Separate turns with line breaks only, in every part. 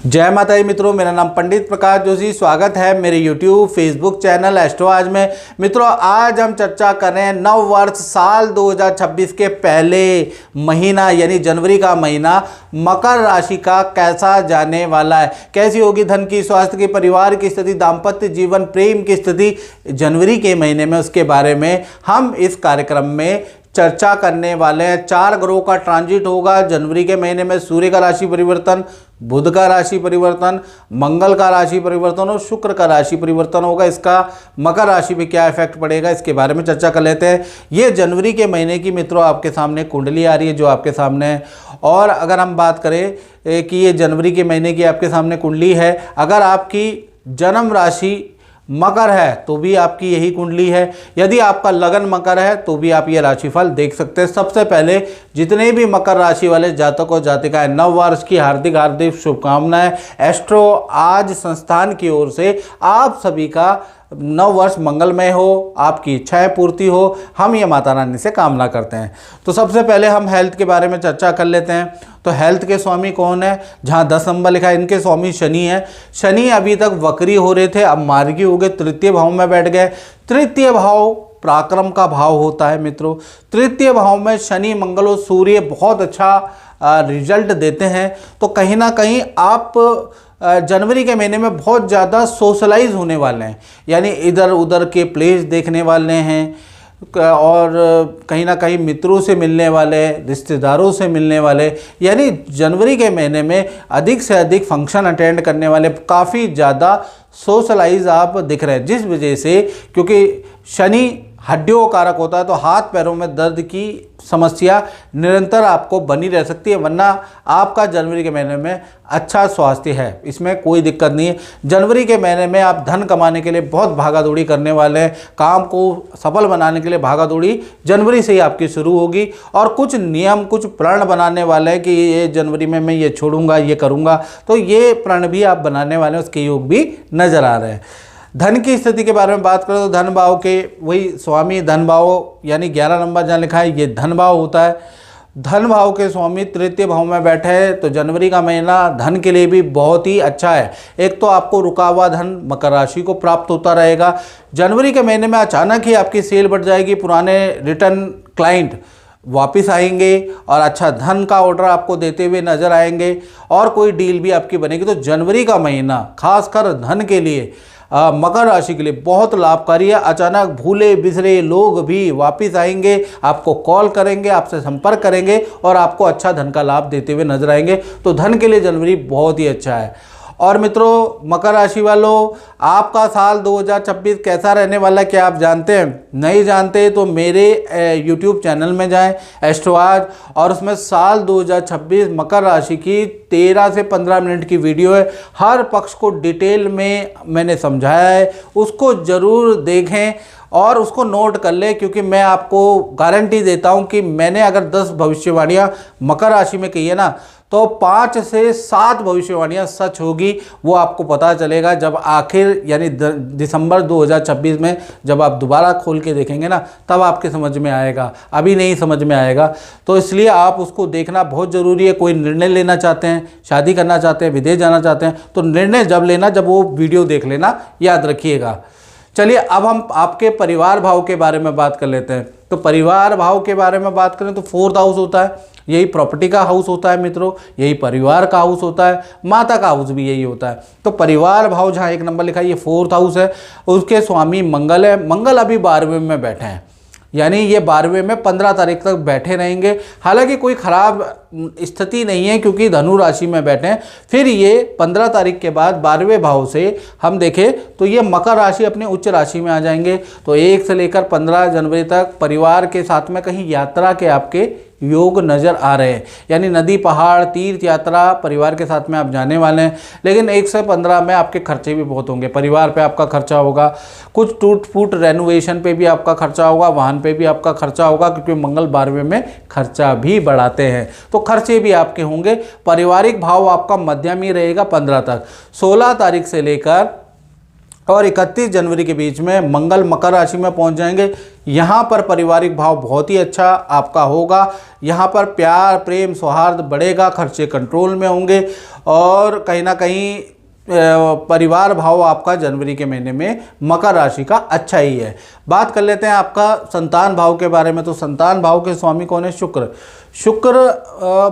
जय माता दी मित्रों, मेरा नाम पंडित प्रकाश जोशी। स्वागत है मेरे YouTube फेसबुक चैनल एस्ट्रो आज में। मित्रों, आज हम चर्चा कर रहे हैं नव वर्ष साल 2026 के पहले महीना यानी जनवरी का महीना मकर राशि का कैसा जाने वाला है। कैसी होगी धन की, स्वास्थ्य की, परिवार की स्थिति, दाम्पत्य जीवन, प्रेम की स्थिति जनवरी के महीने में, उसके बारे में हम इस कार्यक्रम में चर्चा करने वाले हैं। 4 ग्रहों का ट्रांजिट होगा जनवरी के महीने में। सूर्य का राशि परिवर्तन, बुध का राशि परिवर्तन, मंगल का राशि परिवर्तन और शुक्र का राशि परिवर्तन होगा। इसका मकर राशि पे क्या इफेक्ट पड़ेगा, इसके बारे में चर्चा कर लेते हैं। ये जनवरी के महीने की मित्रों आपके सामने कुंडली आ रही है जो आपके सामने है। और अगर हम बात करें कि ये जनवरी के महीने की आपके सामने कुंडली है, अगर आपकी जन्म राशि मकर है तो भी आपकी यही कुंडली है। यदि आपका लगन मकर है तो भी आप ये राशिफल देख सकते हैं। सबसे पहले जितने भी मकर राशि वाले जातक और जातिकाएं, नव वर्ष की हार्दिक हार्दिक शुभकामनाएं। एस्ट्रो आज संस्थान की ओर से आप सभी का नव वर्ष मंगलमय हो, आपकी इच्छाएं पूर्ति हो, हम ये माता रानी से कामना करते हैं। तो सबसे पहले हम हेल्थ के बारे में चर्चा कर लेते हैं। तो हेल्थ के स्वामी कौन है? जहाँ 10 नंबर लिखा है इनके स्वामी शनि है। शनि अभी तक वक्री हो रहे थे, अब मार्गी हो गए, तृतीय भाव में बैठ गए। तृतीय भाव पराक्रम का भाव होता है मित्रों। तृतीय भाव में शनि, मंगल और सूर्य बहुत अच्छा रिजल्ट देते हैं। तो कहीं ना कहीं आप जनवरी के महीने में बहुत ज़्यादा सोशलाइज होने वाले हैं, यानी इधर उधर के प्लेस देखने वाले हैं और कहीं ना कहीं मित्रों से मिलने वाले, रिश्तेदारों से मिलने वाले, यानी जनवरी के महीने में अधिक से अधिक फंक्शन अटेंड करने वाले, काफ़ी ज़्यादा सोशलाइज आप दिख रहे हैं। जिस वजह से, क्योंकि शनि हड्डियों कारक होता है, तो हाथ पैरों में दर्द की समस्या निरंतर आपको बनी रह सकती है, वरना आपका जनवरी के महीने में अच्छा स्वास्थ्य है, इसमें कोई दिक्कत नहीं है। जनवरी के महीने में आप धन कमाने के लिए बहुत भागादौड़ी करने वाले हैं। काम को सफल बनाने के लिए भागादौड़ी जनवरी से ही आपकी शुरू होगी और कुछ नियम, कुछ प्रण बनाने वाले हैं कि ये जनवरी में मैं ये छोड़ूंगा, ये करूँगा, तो ये प्रण भी आप बनाने वाले हैं, उसके योग भी नज़र आ रहे हैं। धन की स्थिति के बारे में बात करें तो धन भाव के वही स्वामी धन भाव यानी 11 नंबर जहाँ लिखा है ये धन भाव होता है। धन भाव के स्वामी तृतीय भाव में बैठे हैं, तो जनवरी का महीना धन के लिए भी बहुत ही अच्छा है। एक तो आपको रुका हुआ धन मकर राशि को प्राप्त होता रहेगा। जनवरी के महीने में अचानक ही आपकी सेल बढ़ जाएगी, पुराने रिटर्न क्लाइंट वापस आएंगे और अच्छा धन का ऑर्डर आपको देते हुए नजर आएंगे और कोई डील भी आपकी बनेगी। तो जनवरी का महीना खासकर धन के लिए, मकर राशि के लिए बहुत लाभकारी है। अचानक भूले बिसरे लोग भी वापस आएंगे, आपको कॉल करेंगे, आपसे संपर्क करेंगे और आपको अच्छा धन का लाभ देते हुए नजर आएंगे। तो धन के लिए जनवरी बहुत ही अच्छा है। और मित्रों, मकर राशि वालों, आपका साल 2026 कैसा रहने वाला है क्या आप जानते हैं? नहीं जानते तो मेरे YouTube चैनल में जाएं एस्ट्रो आज, और उसमें साल 2026 मकर राशि की 13 से 15 मिनट की वीडियो है। हर पक्ष को डिटेल में मैंने समझाया है, उसको ज़रूर देखें और उसको नोट कर ले, क्योंकि मैं आपको गारंटी देता हूं कि मैंने अगर 10 भविष्यवाणियां मकर राशि में कही है ना, तो 5 से 7 भविष्यवाणियां सच होगी। वो आपको पता चलेगा जब आखिर यानी दिसंबर 2026 में जब आप दोबारा खोल के देखेंगे ना, तब आपके समझ में आएगा, अभी नहीं समझ में आएगा। तो इसलिए आप उसको देखना बहुत ज़रूरी है। कोई निर्णय लेना चाहते हैं, शादी करना चाहते हैं, विदेश जाना चाहते हैं, तो निर्णय जब लेना जब वो वीडियो देख लेना, याद रखिएगा। चलिए अब हम आपके परिवार भाव के बारे में बात कर लेते हैं। तो परिवार भाव के बारे में बात करें तो 4th हाउस होता है, यही प्रॉपर्टी का हाउस होता है मित्रों, यही परिवार का हाउस होता है, माता का हाउस भी यही होता है। तो परिवार भाव जहाँ 1 नंबर लिखा है ये 4th हाउस है, उसके स्वामी मंगल है। मंगल अभी 12वें में बैठे हैं, यानी ये 12वें में 15 तारीख तक बैठे रहेंगे। हालांकि कोई ख़राब स्थिति नहीं है क्योंकि धनु राशि में बैठे हैं। फिर ये 15 तारीख के बाद 12वें भाव से हम देखें तो ये मकर राशि अपने उच्च राशि में आ जाएंगे। तो 1 से लेकर 15 जनवरी तक परिवार के साथ में कहीं यात्रा के आपके योग नज़र आ रहे हैं, यानी नदी, पहाड़, तीर्थ यात्रा परिवार के साथ में आप जाने वाले हैं। लेकिन 1 से 15 में आपके खर्चे भी बहुत होंगे। परिवार पे आपका खर्चा होगा, कुछ टूट फूट रेनोवेशन पे भी आपका खर्चा होगा, वाहन पे भी आपका खर्चा होगा, क्योंकि मंगल 12वें में खर्चा भी बढ़ाते हैं, तो खर्चे भी आपके होंगे। पारिवारिक भाव आपका मध्यम ही रहेगा 15 तक। 16 तारीख से लेकर और 31 जनवरी के बीच में मंगल मकर राशि में पहुंच जाएंगे। यहाँ पर पारिवारिक भाव बहुत ही अच्छा आपका होगा। यहाँ पर प्यार प्रेम सौहार्द बढ़ेगा, खर्चे कंट्रोल में होंगे और कहीं ना कहीं परिवार भाव आपका जनवरी के महीने में मकर राशि का अच्छा ही है। बात कर लेते हैं आपका संतान भाव के बारे में। तो संतान भाव के स्वामी कौन है? शुक्र। शुक्र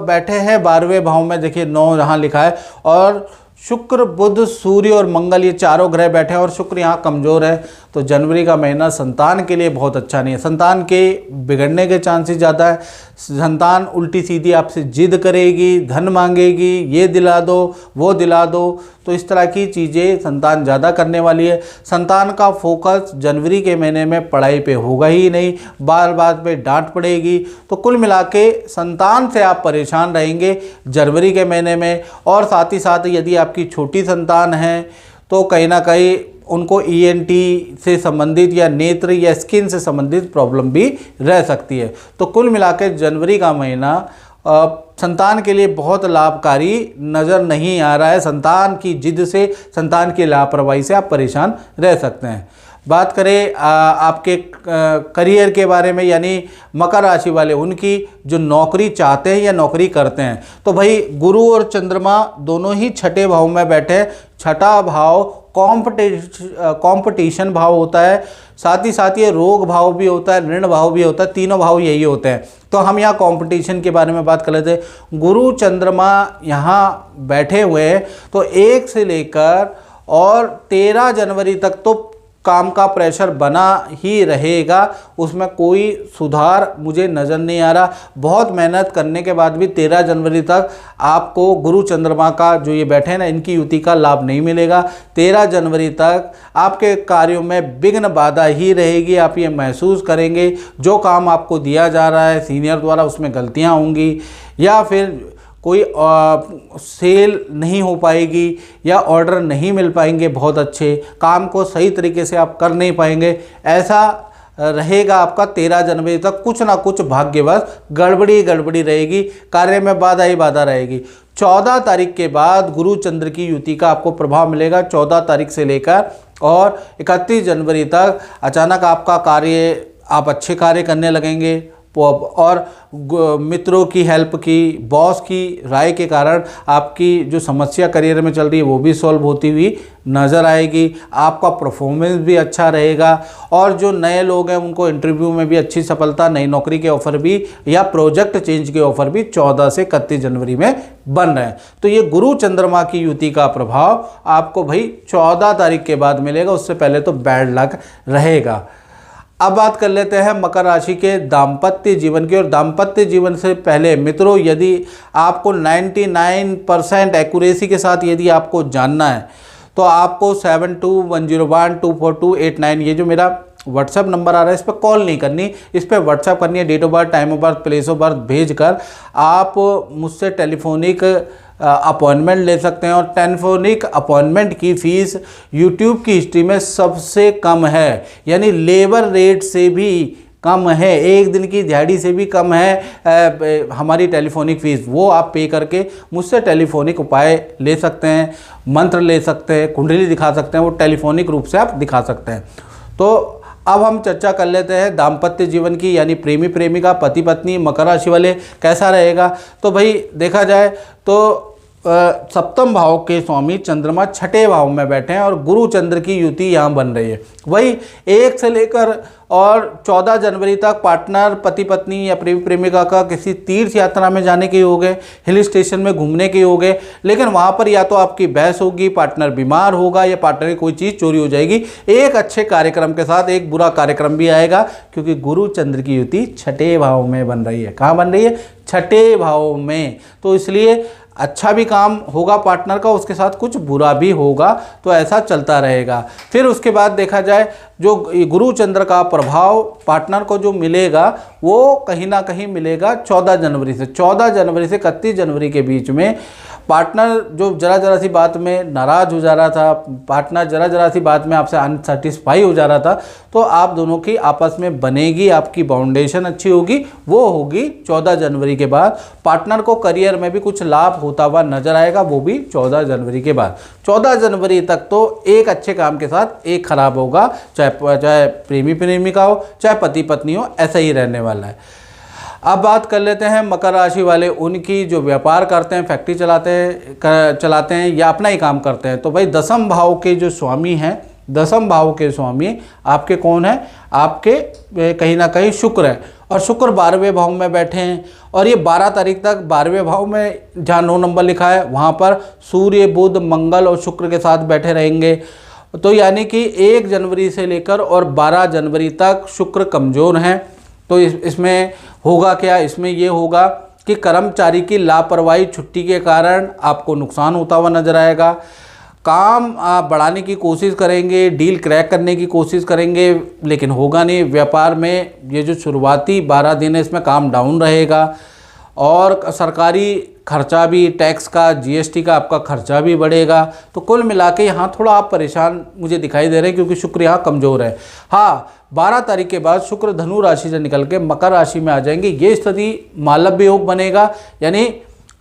बैठे हैं 12वें भाव में, देखिए 9 यहाँ लिखा है, और शुक्र बुध सूर्य और मंगल ये चारों ग्रह बैठे हैं और शुक्र यहाँ कमज़ोर है। तो जनवरी का महीना संतान के लिए बहुत अच्छा नहीं है। संतान के बिगड़ने के चांसेस ज़्यादा है। संतान उल्टी सीधी आपसे जिद करेगी, धन मांगेगी, ये दिला दो वो दिला दो, तो इस तरह की चीज़ें संतान ज़्यादा करने वाली है। संतान का फोकस जनवरी के महीने में पढ़ाई पे होगा ही नहीं, बार बार पे डांट पड़ेगी। तो कुल मिला के संतान से आप परेशान रहेंगे जनवरी के महीने में। और साथ ही साथ यदि आपकी छोटी संतान है तो कहीं ना कहीं उनको ईएनटी से संबंधित या नेत्र या स्किन से संबंधित प्रॉब्लम भी रह सकती है। तो कुल मिला के जनवरी का महीना संतान के लिए बहुत लाभकारी नज़र नहीं आ रहा है। संतान की जिद से, संतान की लापरवाही से आप परेशान रह सकते हैं। बात करें आपके करियर के बारे में, यानी मकर राशि वाले उनकी जो नौकरी चाहते हैं या नौकरी करते हैं, तो भाई गुरु और चंद्रमा दोनों ही छठे भाव में बैठे हैं। छठा भाव कंपटीशन भाव होता है, साथ ही साथ ये रोग भाव भी होता है, ऋण भाव भी होता है, तीनों भाव यही होते हैं। तो हम यहाँ कंपटीशन के बारे में बात कर लेते हैं। गुरु चंद्रमा यहाँ बैठे हुए हैं, तो 1 से लेकर और 13 जनवरी तक तो काम का प्रेशर बना ही रहेगा, उसमें कोई सुधार मुझे नज़र नहीं आ रहा। बहुत मेहनत करने के बाद भी 13 जनवरी तक आपको गुरु चंद्रमा का जो ये बैठे हैं ना, इनकी युति का लाभ नहीं मिलेगा। 13 जनवरी तक आपके कार्यों में विघ्न बाधा ही रहेगी। आप ये महसूस करेंगे जो काम आपको दिया जा रहा है सीनियर द्वारा उसमें गलतियाँ होंगी, या फिर कोई सेल नहीं हो पाएगी, या ऑर्डर नहीं मिल पाएंगे, बहुत अच्छे काम को सही तरीके से आप कर नहीं पाएंगे। ऐसा रहेगा आपका 13 जनवरी तक। कुछ ना कुछ भाग्यवश गड़बड़ी रहेगी, कार्य में बाधा ही बाधा रहेगी। 14 तारीख के बाद गुरु चंद्र की युति का आपको प्रभाव मिलेगा। 14 तारीख से लेकर और 31 जनवरी तक अचानक आपका कार्य, आप अच्छे कार्य करने लगेंगे और मित्रों की हेल्प की, बॉस की राय के कारण आपकी जो समस्या करियर में चल रही है वो भी सॉल्व होती हुई नज़र आएगी। आपका परफॉर्मेंस भी अच्छा रहेगा और जो नए लोग हैं उनको इंटरव्यू में भी अच्छी सफलता, नई नौकरी के ऑफर भी या प्रोजेक्ट चेंज के ऑफर भी 14 से 31 जनवरी में बन रहे हैं। तो ये गुरु चंद्रमा की युति का प्रभाव आपको भाई 14 तारीख के बाद मिलेगा, उससे पहले तो बैड लक रहेगा। अब बात कर लेते हैं मकर राशि के दाम्पत्य जीवन की। और दाम्पत्य जीवन से पहले मित्रों, यदि आपको 99% एक्यूरेसी के साथ यदि आपको जानना है तो आपको 7210124289 ये जो मेरा व्हाट्सएप नंबर आ रहा है इस पर कॉल नहीं करनी, इस पर व्हाट्सएप करनी है। Date of birth, time of birth, place of birth भेज कर आप मुझसे टेलीफोनिक अपॉइंटमेंट ले सकते हैं। और टेलीफोनिक अपॉइंटमेंट की फ़ीस यूट्यूब की हिस्ट्री में सबसे कम है, यानी लेबर रेट से भी कम है, एक दिन की दिहाड़ी से भी कम है हमारी टेलीफोनिक फ़ीस। वो आप पे करके मुझसे टेलीफोनिक उपाय ले सकते हैं, मंत्र ले सकते हैं, कुंडली दिखा सकते हैं, वो टेलीफोनिक रूप से आप दिखा सकते हैं। तो अब हम चर्चा कर लेते हैं दाम्पत्य जीवन की, यानी प्रेमी प्रेमिका, पति पत्नी, मकर राशि वाले कैसा रहेगा। तो भाई देखा जाए तो सप्तम भाव के स्वामी चंद्रमा छठे भाव में बैठे हैं और गुरु चंद्र की युति यहाँ बन रही है। वही 1 से लेकर और 14 जनवरी तक पार्टनर, पति पत्नी या प्रेमी प्रेमिका का किसी तीर्थ यात्रा में जाने के योग है, हिल स्टेशन में घूमने के योग है। लेकिन वहाँ पर या तो आपकी बहस होगी, पार्टनर बीमार होगा या पार्टनर की कोई चीज़ चोरी हो जाएगी। एक अच्छे कार्यक्रम के साथ एक बुरा कार्यक्रम भी आएगा, क्योंकि गुरु चंद्र की युति छठे भाव में बन रही है। कहाँ बन रही है? छठे भाव में। तो इसलिए अच्छा भी काम होगा पार्टनर का, उसके साथ कुछ बुरा भी होगा, तो ऐसा चलता रहेगा। फिर उसके बाद देखा जाए जो गुरु चंद्र का प्रभाव पार्टनर को जो मिलेगा वो कहीं ना कहीं मिलेगा 14 जनवरी से। 14 जनवरी से 31 जनवरी के बीच में पार्टनर जो जरा सी बात में नाराज़ हो जा रहा था, पार्टनर जरा सी बात में आपसे अनसेटिस्फाई हो जा रहा था, तो आप दोनों की आपस में बनेगी, आपकी बाउंडेशन अच्छी होगी। वो होगी 14 जनवरी के बाद। पार्टनर को करियर में भी कुछ लाभ होता हुआ नजर आएगा, वो भी 14 जनवरी के बाद। 14 जनवरी तक तो एक अच्छे काम के साथ एक खराब होगा, चाहे प्रेमी प्रेमिका हो, चाहे पति पत्नी हो, ऐसा ही रहने वाला है। अब बात कर लेते हैं मकर राशि वाले उनकी, जो व्यापार करते हैं, फैक्ट्री चलाते हैं या अपना ही काम करते हैं। तो भाई दसम भाव के जो स्वामी हैं, दसम भाव के स्वामी आपके कौन है? आपके कहीं ना कहीं शुक्र है, और शुक्र 12वें भाव में बैठे हैं, और ये 12 तारीख तक 12वें भाव में जहाँ 9 नंबर लिखा है वहाँ पर सूर्य, बुध, मंगल और शुक्र के साथ बैठे रहेंगे। तो यानी कि 1 जनवरी से लेकर और 12 जनवरी तक शुक्र कमज़ोर हैं। तो इसमें होगा क्या? इसमें ये होगा कि कर्मचारी की लापरवाही, छुट्टी के कारण आपको नुकसान होता हुआ नजर आएगा। काम आप बढ़ाने की कोशिश करेंगे, डील क्रैक करने की कोशिश करेंगे, लेकिन होगा नहीं। व्यापार में ये जो शुरुआती 12 दिन है इसमें काम डाउन रहेगा, और सरकारी खर्चा भी, टैक्स का, जीएसटी का आपका खर्चा भी बढ़ेगा। तो कुल मिला के यहाँ थोड़ा आप परेशान मुझे दिखाई दे रहे हैं, क्योंकि शुक्र यहाँ कमज़ोर है। हाँ, 12 तारीख के बाद शुक्र धनु राशि से निकल के मकर राशि में आ जाएंगे। ये स्थिति मालव्य योग बनेगा, यानी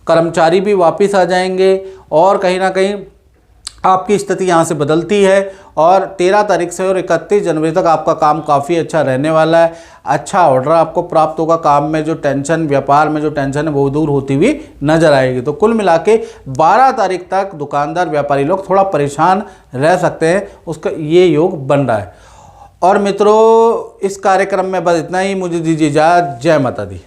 कर्मचारी भी वापस आ जाएंगे, और कहीं ना कहीं आपकी स्थिति यहाँ से बदलती है। और 13 तारीख से और 31 जनवरी तक आपका काम काफ़ी अच्छा रहने वाला है। अच्छा ऑर्डर आपको प्राप्त होगा, काम में जो टेंशन, व्यापार में जो टेंशन है वो दूर होती हुई नजर आएगी। तो कुल मिला के 12 तारीख तक दुकानदार, व्यापारी लोग थोड़ा परेशान रह सकते हैं, उसका ये योग बन रहा है। और मित्रों, इस कार्यक्रम में बस इतना ही। मुझे दीजिए इजाज़त। जय माता दी।